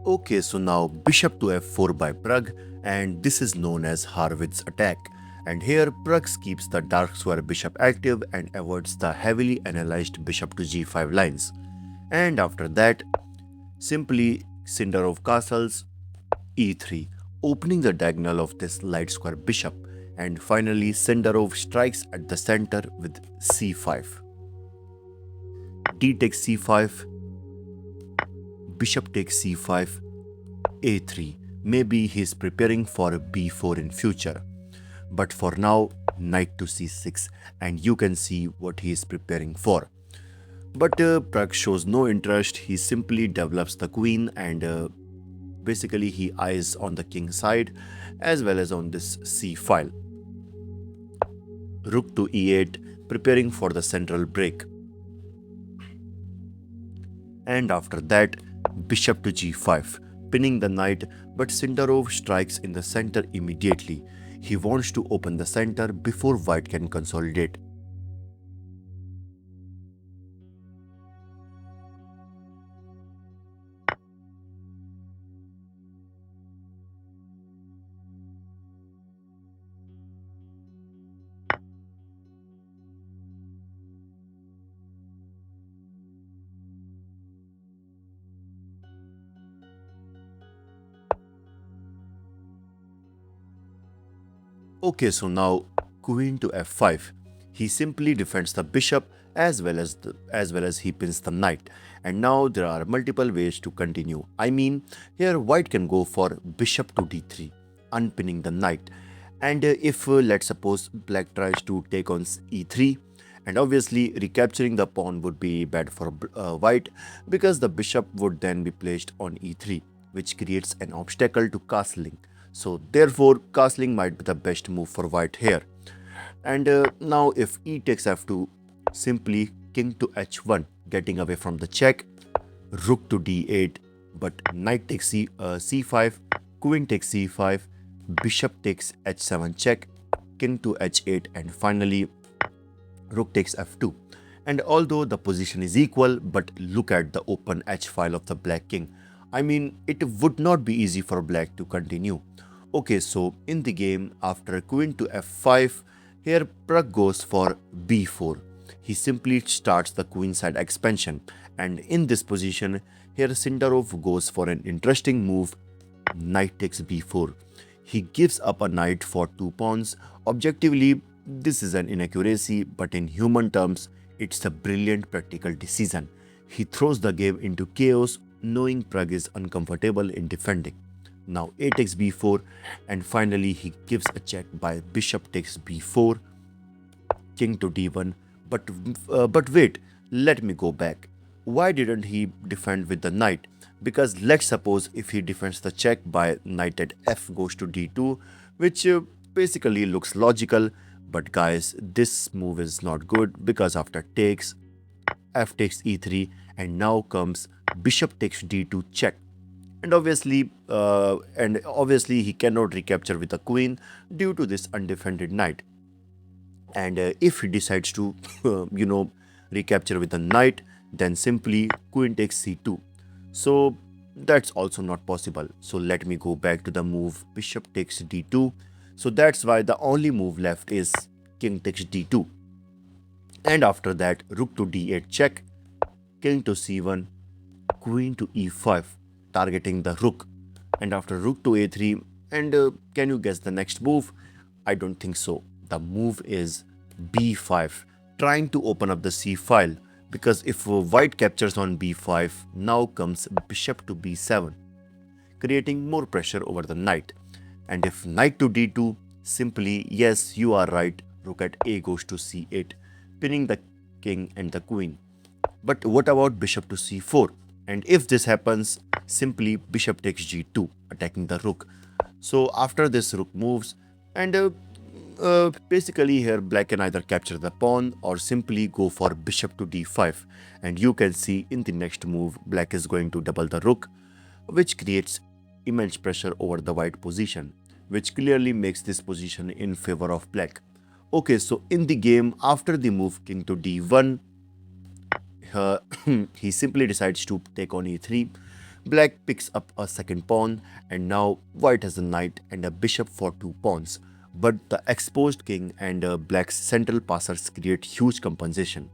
Okay, so now bishop to f4 by Pragg, and this is known as Harwitz attack. And here Pragg keeps the dark square bishop active and avoids the heavily analyzed bishop to g5 lines. And after that, simply Sindarov castles e3, opening the diagonal of this light square bishop. And finally, Sindarov strikes at the center with c5. D takes c5, bishop takes c5, a3. Maybe he's preparing for b4 in future. But for now, knight to c6, and you can see what he is preparing for. But Pragg shows no interest. He simply develops the queen, and basically he eyes on the king side as well as on this c file. Rook to e8, preparing for the central break. And after that, bishop to g5, pinning the knight, but Sindarov strikes in the center immediately. He wants to open the center before white can consolidate. Okay, so now queen to f5. He simply defends the bishop as well as he pins the knight. And now there are multiple ways to continue. I mean, here white can go for bishop to d3, unpinning the knight. And if let's suppose black tries to take on e3, and obviously recapturing the pawn would be bad for white because the bishop would then be placed on e3, which creates an obstacle to castling. So therefore castling might be the best move for white here. And now if e takes f2, simply king to h1, getting away from the check, rook to d8, but knight takes c5, queen takes c5, bishop takes h7 check, king to h8, and finally rook takes f2. And although the position is equal, but look at the open h file of the black king. I mean, it would not be easy for black to continue. Okay, so in the game, after queen to f5, here Pragg goes for b4. He simply starts the queenside expansion, and in this position, here Sindarov goes for an interesting move, knight takes b4. He gives up a knight for 2 pawns. Objectively, this is an inaccuracy, but in human terms, it's a brilliant practical decision. He throws the game into chaos, knowing Pragg is uncomfortable in defending. Now a takes b4, and finally he gives a check by bishop takes b4, king to d1. But wait, let me go back. Why didn't he defend with the knight? Because let's suppose if he defends the check by knight at f goes to d2, which basically looks logical. But guys, this move is not good because after takes, f takes e3, and now comes bishop takes d2 check. And obviously he cannot recapture with a queen due to this undefended knight. And if he decides to recapture with a knight, then simply queen takes c2. So that's also not possible. So let me go back to the move bishop takes d2. So that's why the only move left is king takes d2. And after that, rook to d8 check, king to c1, queen to e5, targeting the rook. And after rook to a3, and can you guess the next move? I don't think so. The move is b5, trying to open up the c file, because if white captures on b5, now comes bishop to b7, creating more pressure over the knight. And if knight to d2, simply, yes, you are right, rook at a goes to c8, pinning the king and the queen. But what about bishop to c4? And if this happens, simply bishop takes g2, attacking the rook. So after this, rook moves, and basically here black can either capture the pawn or simply go for bishop to d5. And you can see in the next move, black is going to double the rook, which creates immense pressure over the white position, which clearly makes this position in favor of black. Okay, so in the game, after the move king to d1, he simply decides to take on e3, Black picks up a second pawn, and now white has a knight and a bishop for two pawns. But the exposed king and black's central passers create huge compensation.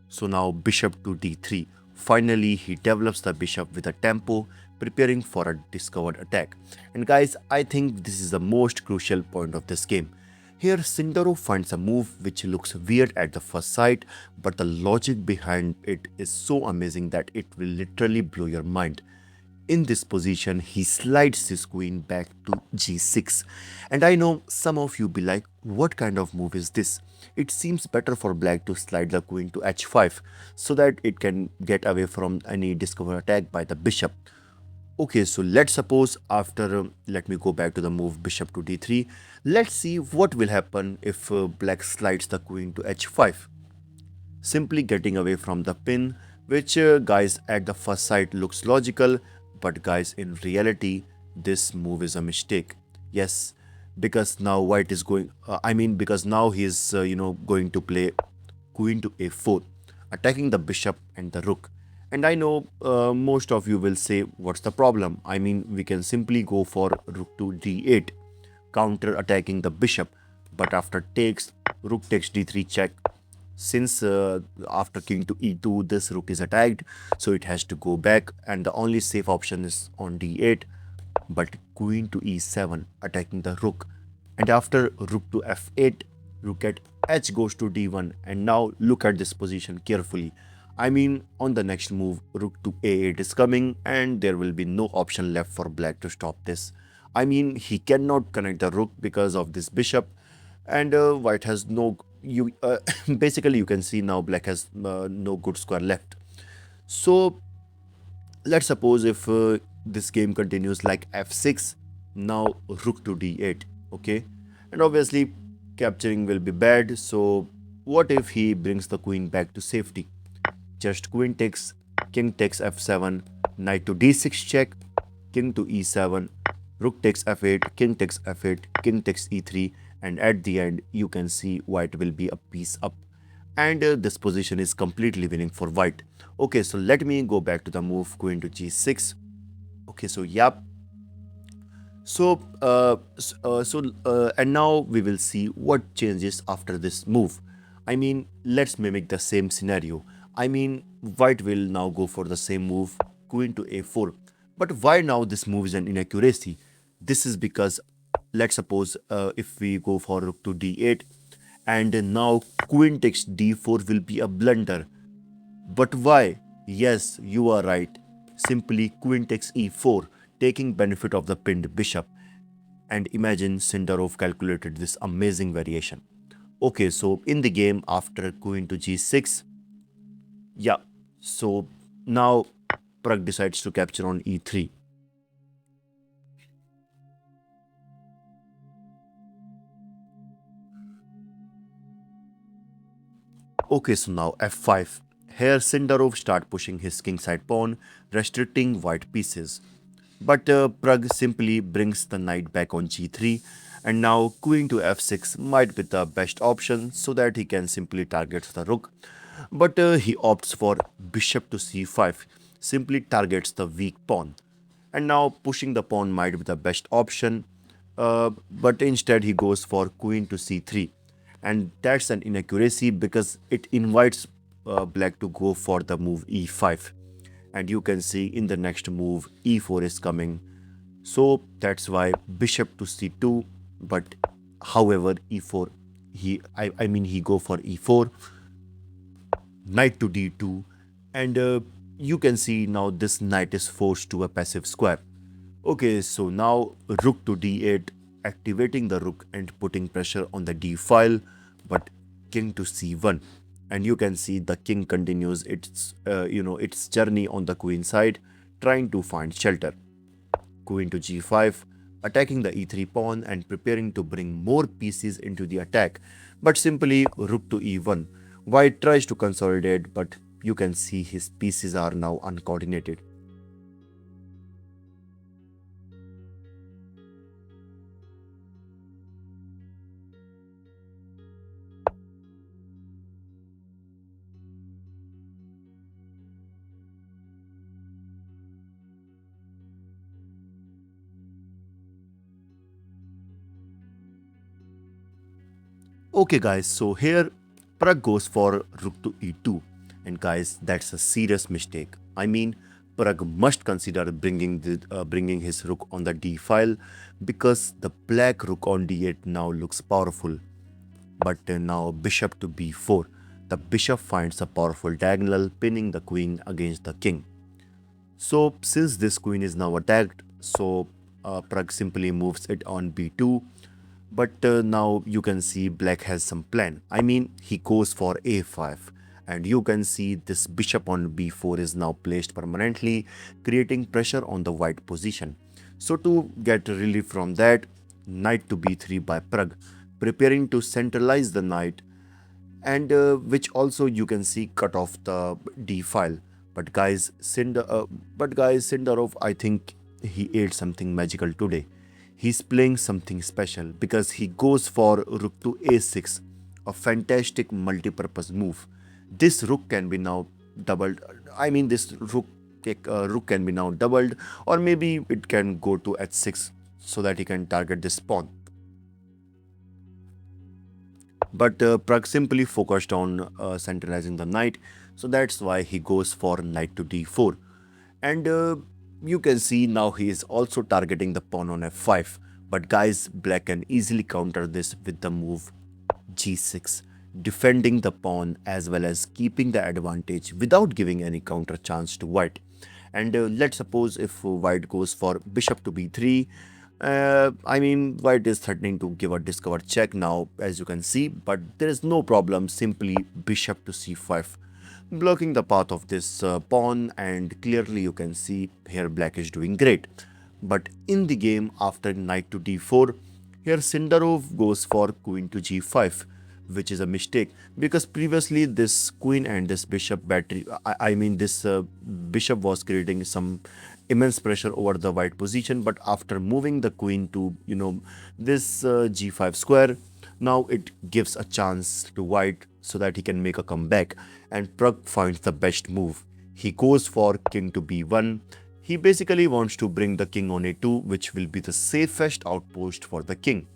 So now bishop to d3. Finally, he develops the bishop with a tempo, preparing for a discovered attack. And guys, I think this is the most crucial point of this game. Here, Sindarov finds a move which looks weird at the first sight, but the logic behind it is so amazing that it will literally blow your mind. In this position, he slides his queen back to g6. And I know some of you be like, what kind of move is this? It seems better for black to slide the queen to h5 so that it can get away from any discovered attack by the bishop. Okay, so let's suppose after, let me go back to the move bishop to d3. Let's see what will happen if black slides the queen to h5. Simply getting away from the pin, which guys at the first sight looks logical, but guys in reality this move is a mistake. Yes, because now white is going because now he is going to play queen to a4, attacking the bishop and the rook. And I know most of you will say, what's the problem? I mean, we can simply go for rook to d8, counter attacking the bishop. But after takes, rook takes d3 check. Since after king to e2, this rook is attacked, so it has to go back, and the only safe option is on d8. But queen to e7, attacking the rook. And after rook to f8, rook at h goes to d1. And now look at this position carefully. I mean, on the next move, rook to a8 is coming, and there will be no option left for black to stop this. I mean, he cannot connect the rook because of this bishop, and white has no you basically you can see now black has no good square left. So let's suppose if this game continues like f6, now rook to d8. Okay, and obviously capturing will be bad. So what if he brings the queen back to safety? Just queen takes, king takes f7, knight to d6 check, king to e7, rook takes f8, king takes f8, king takes e3, and at the end you can see white will be a piece up. And this position is completely winning for white. Okay, so let me go back to the move queen to g6. Okay, so yeah. And now we will see what changes after this move. I mean, let's mimic the same scenario. I mean, white will now go for the same move, queen to a4. But why now this move is an inaccuracy? This is because, let's suppose if we go for rook to d8, and now queen takes d4 will be a blunder. But why? Yes, you are right. Simply queen takes e4, taking benefit of the pinned bishop. And imagine Sindarov calculated this amazing variation. Okay, so in the game after queen to g6, yeah, so now Prag decides to capture on e3. Okay, so now f5. Here Sindarov start pushing his kingside pawn, restricting white pieces. But Prag simply brings the knight back on g3, and now queen to f6 might be the best option so that he can simply target the rook. But he opts for bishop to c5, simply targets the weak pawn. And now pushing the pawn might be the best option, but instead he goes for queen to c3. And that's an inaccuracy because it invites black to go for the move e5. And you can see in the next move e4 is coming, so that's why bishop to c2. But however e4, he go for e4, knight to d2, and you can see now this knight is forced to a passive square. Okay, so now rook to d8, activating the rook and putting pressure on the d file. But king to c1, and you can see the king continues its journey on the queen side, trying to find shelter. Queen to g5, attacking the e3 pawn and preparing to bring more pieces into the attack. But simply rook to e1. White tries to consolidate, but you can see his pieces are now uncoordinated. Okay, guys, so here Prag goes for rook to e2. And guys, that's a serious mistake. I mean, Prag must consider bringing his rook on the d file because the black rook on d8 now looks powerful. But now bishop to b4. The bishop finds a powerful diagonal, pinning the queen against the king. So since this queen is now attacked, so Prag simply moves it on b2. But now you can see black has some plan. I mean, he goes for a5. And you can see this bishop on b4 is now placed permanently, creating pressure on the white position. So to get relief from that, knight to b3 by Prag, preparing to centralize the knight, and which also you can see cut off the d file. But guys, Sindarov, I think he ate something magical today. He's playing something special because he goes for rook to a6, a fantastic multi-purpose move. This rook can be now doubled. I mean, this rook can be now doubled, or maybe it can go to h6 so that he can target this pawn. But Prag simply focused on centralizing the knight, so that's why he goes for knight to d4. And you can see now he is also targeting the pawn on f5. But guys, black can easily counter this with the move g6, defending the pawn as well as keeping the advantage without giving any counter chance to white. And let's suppose if white goes for bishop to b3, I mean, white is threatening to give a discovered check now, as you can see, but there is no problem, simply bishop to c5, blocking the path of this pawn, and clearly you can see here black is doing great. But in the game after knight to d4, here Sindarov goes for queen to g5, which is a mistake because previously this queen and this bishop battery, I mean this bishop was creating some immense pressure over the white position. But after moving the queen to this g5 square, now it gives a chance to white so that he can make a comeback. And Prag finds the best move. He goes for king to b1. He basically wants to bring the king on a2, which will be the safest outpost for the king.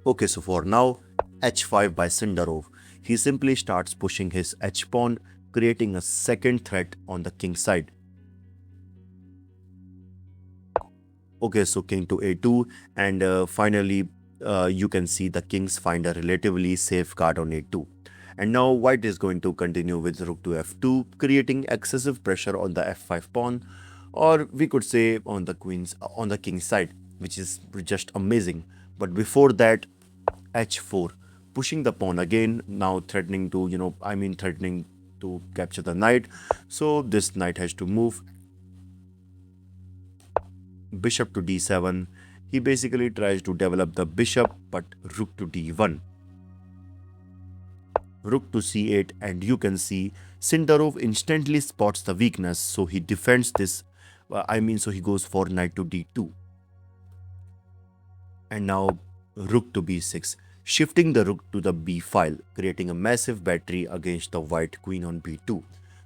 Okay, so for now, h5 by Sindarov. He simply starts pushing his h-pawn, creating a second threat on the king side. Okay, so king to a2, and finally, you can see the kings find a relatively safe card on a2. And now white is going to continue with rook to f2, creating excessive pressure on the f5 pawn, or we could say on the king's side, which is just amazing. But before that, h4, pushing the pawn again, now threatening to threatening to capture the knight. So this knight has to move. Bishop to d7. He basically tries to develop the bishop, but rook to d1. Rook to c8, and you can see Sindarov instantly spots the weakness, so he defends this. So he goes for knight to d2. And now rook to b6, shifting the rook to the b file, creating a massive battery against the white queen on b2.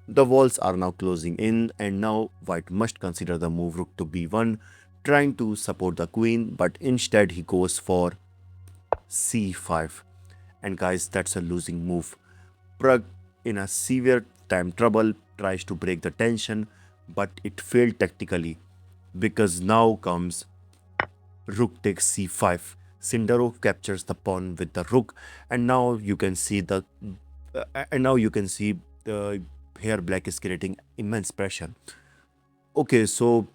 The walls are now closing in, and now white must consider the move rook to b1, trying to support the queen, but instead he goes for c5. And guys, that's a losing move. Prag, in a severe time trouble, tries to break the tension, but it failed tactically because now comes rook takes c5. Sindarov captures the pawn with the rook, and now you can see here black is creating immense pressure. Okay, so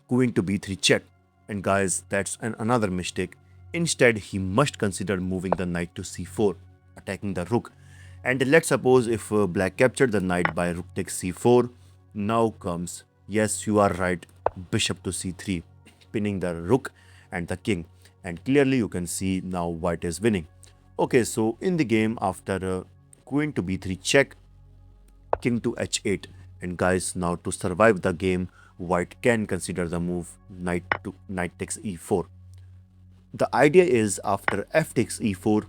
queen to b3 check, and guys, that's another mistake. Instead, he must consider moving the knight to c4, attacking the rook. And let's suppose if black captured the knight by rook takes c4, now comes, yes, you are right, bishop to c3, pinning the rook and the king. And clearly you can see now white is winning. Okay, so in the game after queen to b3 check, king to h8, and guys, now to survive the game, white can consider the move knight takes e4. The idea is after f takes e4,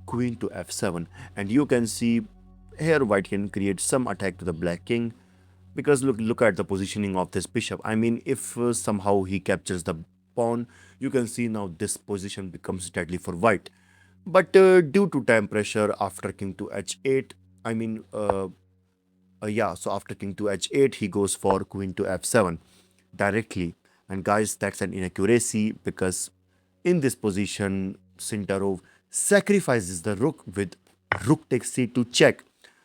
queen to f7, and you can see here white can create some attack to the black king, because look at the positioning of this bishop. I mean, if somehow he captures the pawn, you can see now this position becomes deadly for white. But due to time pressure, after king to h8, I mean, yeah, so after king to h8, he goes for queen to f7 directly. And guys, that's an inaccuracy because in this position, Sindarov sacrifices the rook with rook takes c2 check.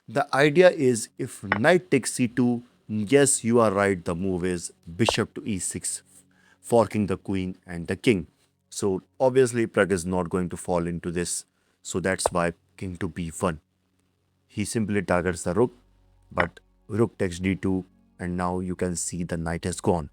The idea is if knight takes c2, yes, you are right, the move is bishop to e6, forking the queen and the king. So obviously, Prag is not going to fall into this. So that's why king to b1. He simply targets the rook, but rook takes d2, and now you can see the knight has gone.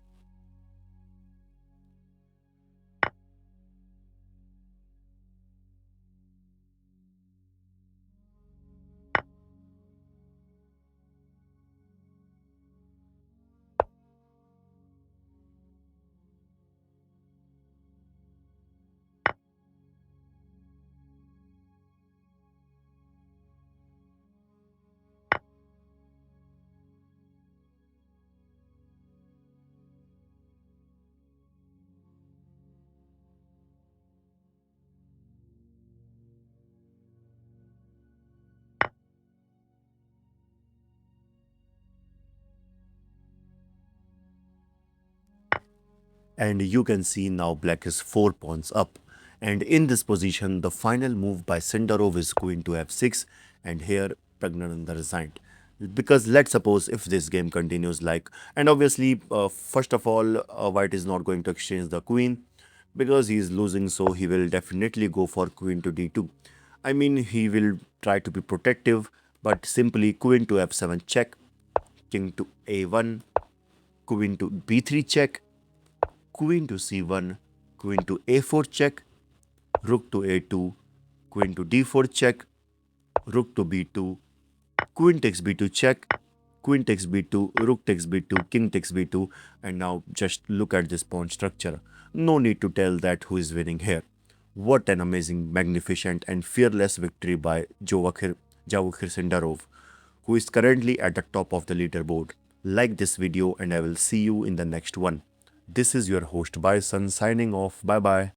And you can see now black is 4 pawns up. And in this position, the final move by Sindarov is queen to f6, and here Praggnanandhaa resigned. Because let's suppose if this game continues like, and obviously, first of all, white is not going to exchange the queen because he is losing, so he will definitely go for queen to d2. I mean, he will try to be protective, but simply queen to f7 check, king to a1, queen to b3 check, queen to c1, queen to a4 check, rook to a2, queen to d4 check, rook to b2, queen takes b2 check, queen takes b2, rook takes b2, king takes b2, and now just look at this pawn structure. No need to tell that who is winning here. What an amazing, magnificent, and fearless victory by Javokhir Sindarov, who is currently at the top of the leaderboard. Like this video, and I will see you in the next one. This is your host Bison signing off. Bye bye.